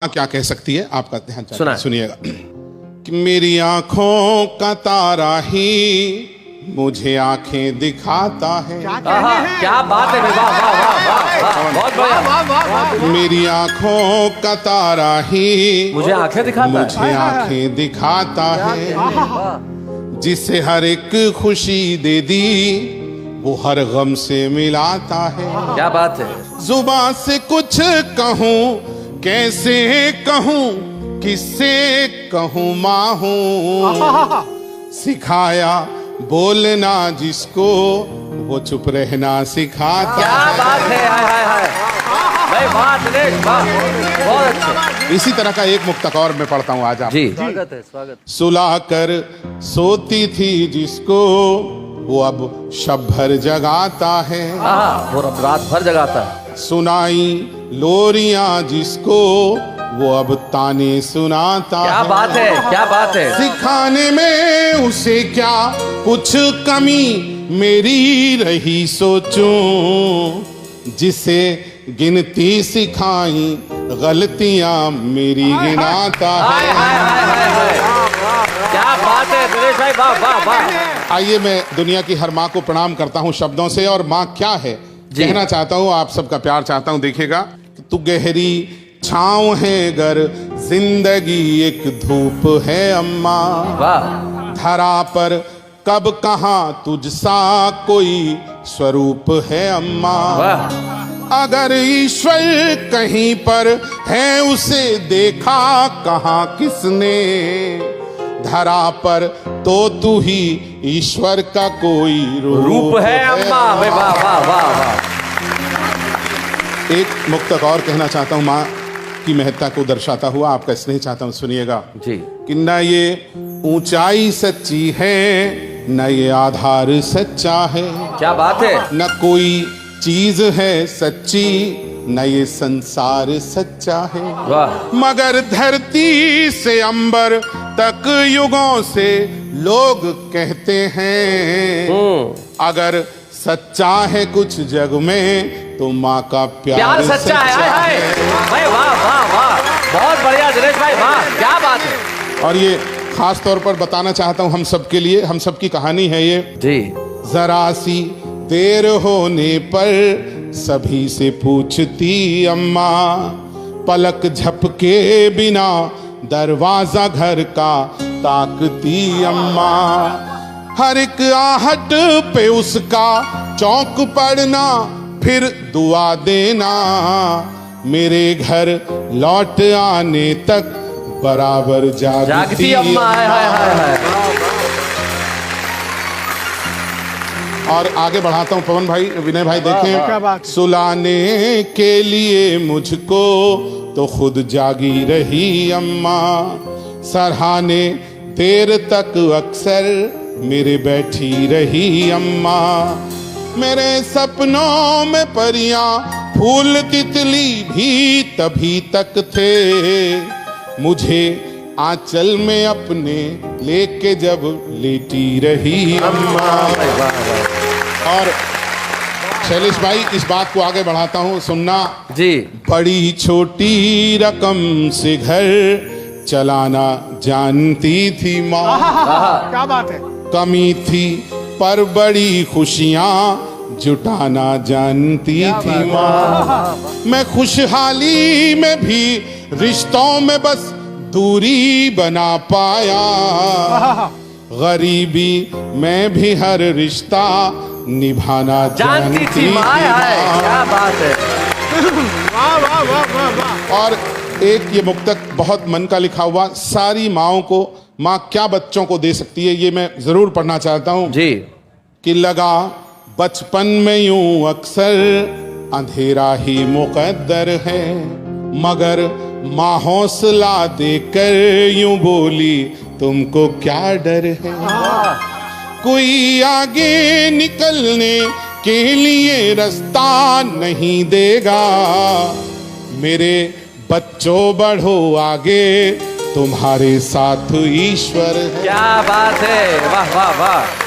क्या कह सकती है आपका ध्यान सुना सुनिएगा कि मेरी आंखों का तारा ही मुझे आंखें दिखाता है। क्या बात है, वाह वाह वाह वाह वाह, बहुत बढ़िया। मेरी आंखों का तारा ही मुझे आंखें दिखाता है, मुझे आंखें दिखाता है। जिसे हर एक खुशी दे दी वो हर गम से मिलाता है। क्या बात है। जुबान से कुछ कहूँ कैसे कहूँ किससे कहूँ माँ हूँ। सिखाया बोलना जिसको वो चुप रहना सिखाता। क्या बात है, हाय हाय हाय भाई, वाह दिनेश वाह, बहुत अच्छे। इसी तरह का एक मुक्तक और मैं पढ़ता हूँ आज आप जी स्वागत है, स्वागत। सुला कर सोती थी जिसको वो अब शब भर जगाता है। वो रात भर जगाता है। सुनाई लोरियां जिसको वो अब ताने सुनाता क्या है। बात है, क्या बात है। सिखाने में उसे क्या कुछ कमी मेरी रही सोचूं। जिसे गिनती सिखाई गलतियां मेरी गिनाता हाय है। हाय हाय हाय हाय, क्या बात है दिनेश भाई, वाह वाह वाह। आइए मैं दुनिया की हर माँ को प्रणाम करता हूँ शब्दों से, और माँ क्या है कहना चाहता हूँ, आप सबका प्यार चाहता हूँ। देखिएगा, तू गहरी छाँव है गर जिंदगी एक धूप है अम्मा। वाह। धरा पर कब कहाँ तुझसा कोई स्वरूप है अम्मा। वाह। अगर ईश्वर कहीं पर है उसे देखा कहाँ किसने। धरा पर तो तू ही ईश्वर का कोई रूप है अम्मा। वाह वाह वाह वाह। एक मुक्तक और कहना चाहता हूँ माँ की महत्ता को दर्शाता हुआ, आपका स्नेह चाहता हूँ, सुनिएगा जी। कि न ये ऊंचाई सच्ची है न ये आधार सच्चा है। क्या बात है। न कोई चीज है सच्ची न ये संसार सच्चा है। वाह। मगर धरती से अंबर तक युगों से लोग कहते हैं अगर सच्चा है कुछ जग में तो माँ का प्यार सच्चा है। हाय हाय भाई, वाह वाह वाह, बहुत बढ़िया दिनेश भाई, वाह क्या बात है। और ये खास तौर पर बताना चाहता हूँ हम सबके लिए, हम सबकी कहानी है ये जी। जरा सी देर होने पर सभी से पूछती अम्मा। पलक झपके बिना दरवाजा घर का ताकती अम्मा। हर एक आहट पे उसका चौंक पड़ना फिर दुआ देना। मेरे घर लौट आने तक बराबर जागती अम्मा। हाय हाय हाय हाय। और आगे बढ़ाता हूँ पवन भाई, विनय भाई, देखें, सुलाने के लिए मुझको तो खुद जागी रही अम्मा। सराहने देर तक अक्सर मेरे बैठी रही अम्मा। मेरे सपनों में परियां फूल तितली भी तभी तक थे। मुझे आंचल में अपने लेके जब लेटी रही अम्मा। और शैलेश भाई, इस बात को आगे बढ़ाता हूँ, सुनना जी। बड़ी छोटी रकम से घर चलाना जानती थी माँ। क्या बात है। कमी थी पर बड़ी खुशियाँ जुटाना जानती थी माँ। मैं खुशहाली में भी रिश्तों में बस दूरी बना पाया। गरीबी में भी हर रिश्ता निभाना जानती थी माँ। क्या बात है। वाह वाह वाह वाह वाह। और एक ये मुक्तक बहुत मन का लिखा हुआ, सारी माँओं को माँ क्या बच्चों को दे सकती है, ये मैं जरूर पढ़ना चाहता हूँ जी। कि लगा बचपन में यूं अक्सर अंधेरा ही मुकद्दर है। मगर माँ हौसला देकर यूं बोली तुमको क्या डर है। कोई आगे निकलने के लिए रास्ता नहीं देगा। मेरे बच्चों बढ़ो आगे तुम्हारे साथ ईश्वर है। क्या बात है, वाह वाह वाह।